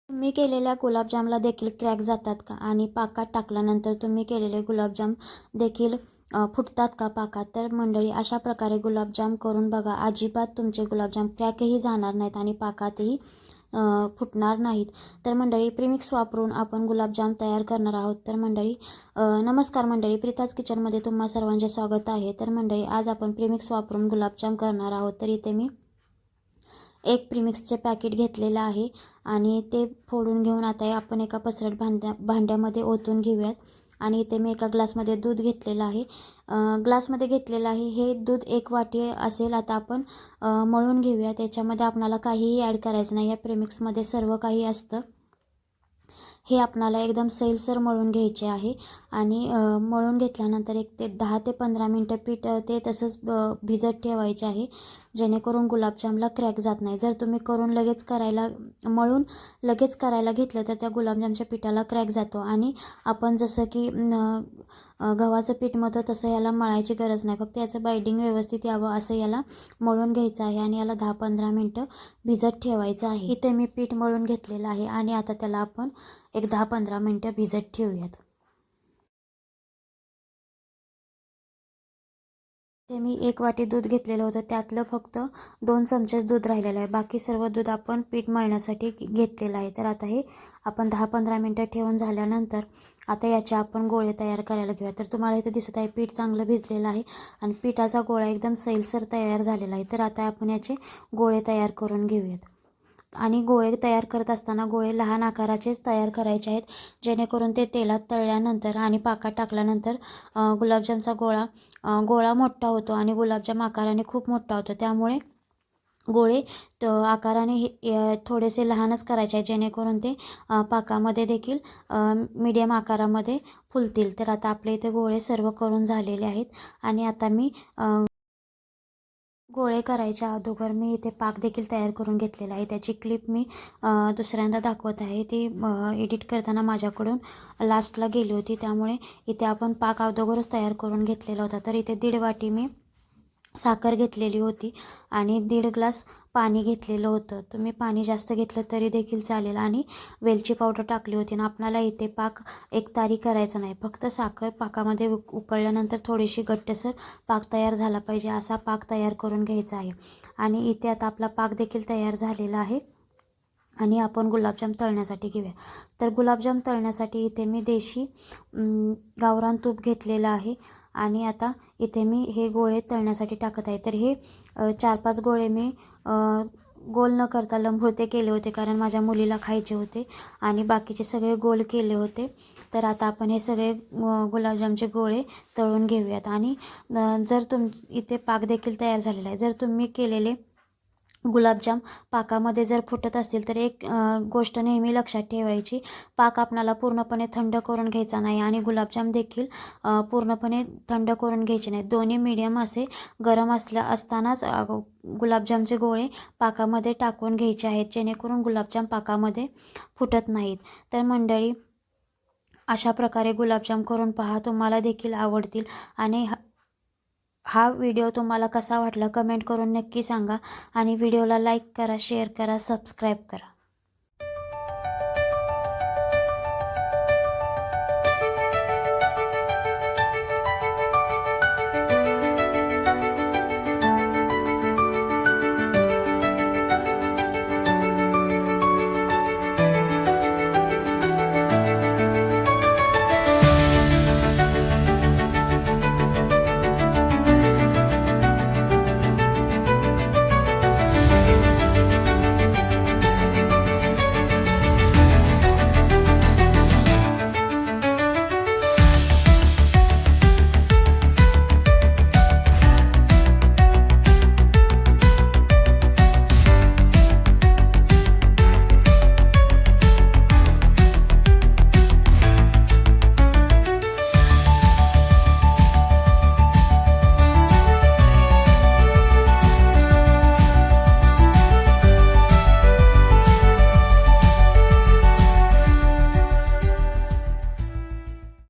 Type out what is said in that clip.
तुम्ही केलेल्या गुलाबजामला देखील क्रॅक जातात का? आणि पाकात टाकल्यानंतर तुम्ही केलेले गुलाबजाम देखील फुटतात का पाकात? तर मंडळी, अशा प्रकारे गुलाबजाम करून बघा. अजिबात तुमचे गुलाबजाम क्रॅकही जाणार नाहीत आणि पाकातही फुटणार नाहीत. तर मंडळी, प्रीमिक्स वापरून आपण गुलाबजाम तयार करणार आहोत. तर मंडळी, नमस्कार मंडळी, प्रीताज किचनमध्ये तुम्हा सर्वांचे स्वागत आहे. तर मंडळी, आज आपण प्रीमिक्स वापरून गुलाबजाम करणार आहोत. तर इथे मी एक प्रीमिक्सचे पॅकेट घेतलेलं आहे आणि ते फोडून घेऊन आता आपण एका पसरट भांड्यामध्ये ओतून घेऊयात. आणि इथे मी एका ग्लासमध्ये दूध घेतलेलं आहे. ग्लासमध्ये घेतलेलं आहे. हे दूध 1 वाटी असेल. आता आपण मळून घेऊया. त्याच्यामध्ये आपल्याला काहीही ॲड करायचं नाही. या प्रीमिक्समध्ये सर्व काही असतं. हे आपल्याला एकदम सैलसर मळून घ्यायचे आहे. आणि मळून घेतल्यानंतर 10 ते 15 मिनटं पीठ ते तसंच भिजत ठेवायचे आहे, जेणेकरून गुलाबजामला क्रॅक जात नाही. जर तुम्ही मळून लगेच करायला घेतलं तर त्या गुलाबजामच्या पिठाला क्रॅक जातो. आणि आपण जसं की गव्हाचं पीठ मळतो तसं याला मळायची गरज नाही. फक्त याचं बाइंडिंग व्यवस्थित यावं असं याला मळून घ्यायचं आहे आणि याला 10-15 मिनटं भिजत ठेवायचं आहे. इथे मी पीठ मळून घेतलेलं आहे आणि आता त्याला आपण एक 10-15 मिनटं भिजत ठेवूयात. ते मी 1 वाटी दूध घेतलेलं होतं. त्यातलं फक्त 2 चमचेच दूध राहिलेलं आहे. बाकी सर्व दूध आपण पीठ मळण्यासाठी घेतलेलं आहे. तर आता हे आपण 10-15 मिनटं ठेवून झाल्यानंतर आता याचे आपण गोळे तयार करायला घेऊया. तर तुम्हाला इथे दिसत आहे पीठ चांगलं भिजलेलं आहे आणि पिठाचा गोळा एकदम सैलसर तयार झालेला आहे. तर आता आपण याचे गोळे तयार करून घेऊयात. आणि गोळे तयार करत असताना गोळे लहान आकाराचेच तयार करायचे आहेत, जेणेकरून ते तेलात तळल्यानंतर आणि पाकात टाकल्यानंतर गुलाबजामचा गोळा मोठा होतो आणि गुलाबजाम आकाराने खूप मोठा होतो. त्यामुळे गोळे आकाराने थोडेसे लहानच करायचे आहेत, जेणेकरून ते पाकामध्ये देखील मीडियम आकारामध्ये फुलतील. तर आता आपले इथे गोळे सर्व करून झालेले आहेत. आणि आता मी गोळे करायच्या अगोदर मी इथे पाक देखील तयार करून घेतलेला आहे. त्याची क्लिप मी दुसऱ्यांदा दाखवत आहे. ती एडिट करताना माझ्याकडून लास्टला गेली होती. त्यामुळे इथे आपण पाक अगोदरच तयार करून घेतलेला होता. तर इथे 1.5 वाटी मी साखर घेतलेली होती आणि 1.5 ग्लास पाणी घेतलेलं होतं. तुम्ही पाणी जास्त घेतलं तरी देखील चालेल. आणि वेलची पावडर टाकली होती. आणि आपल्याला इथे पाक एकतारी करायचा नाही. फक्त साखर पाकामध्ये उकळल्यानंतर थोडीशी घट्टसर पाक तयार झाला पाहिजे असा पाक तयार करून घ्यायचा आहे. आणि इथे आता आपला पाक देखील तयार झालेला आहे आणि आपण गुलाबजाम तळण्यासाठी घेऊया. तर गुलाबजाम तळण्यासाठी इथे मी देशी गावरान तूप घेतलेलं आहे. आणि आता इथे मी हे गोळे तळण्यासाठी टाकत आहे. तर हे 4-5 गोळे मी गोल न करता लंबगोल केले होते, कारण माझ्या मुलीला खायचे होते. आणि बाकीचे सगळे गोल केले होते. तर आता आपण हे सगळे गुलाबजामचे गोळे तळून घेऊयात. आणि जर इथे पाक देखील तयार झालेला आहे. जर तुम्ही केलेले गुलाबजाम पाकामध्ये जर फुटत असतील तर एक गोष्ट नेहमी लक्षात ठेवायची, पाक आपणाला पूर्णपणे थंड करून घ्यायचा नाही आणि गुलाबजाम देखील पूर्णपणे थंड करून घ्यायचे नाही. दोन्ही मीडियम असे गरम असतानाच गुलाबजामचे गोळे पाकामध्ये टाकून घ्यायचे आहेत, जेणेकरून गुलाबजाम पाकामध्ये फुटत नाहीत. तर मंडळी, अशा प्रकारे गुलाबजाम करून पहा, तुम्हाला देखील आवडतील. आणि हा व्हिडिओ तुम्हाला कसा वाटला कमेंट करून नक्की सांगा. आणि व्हिडिओला लाईक करा, शेअर करा, सबस्क्राईब करा.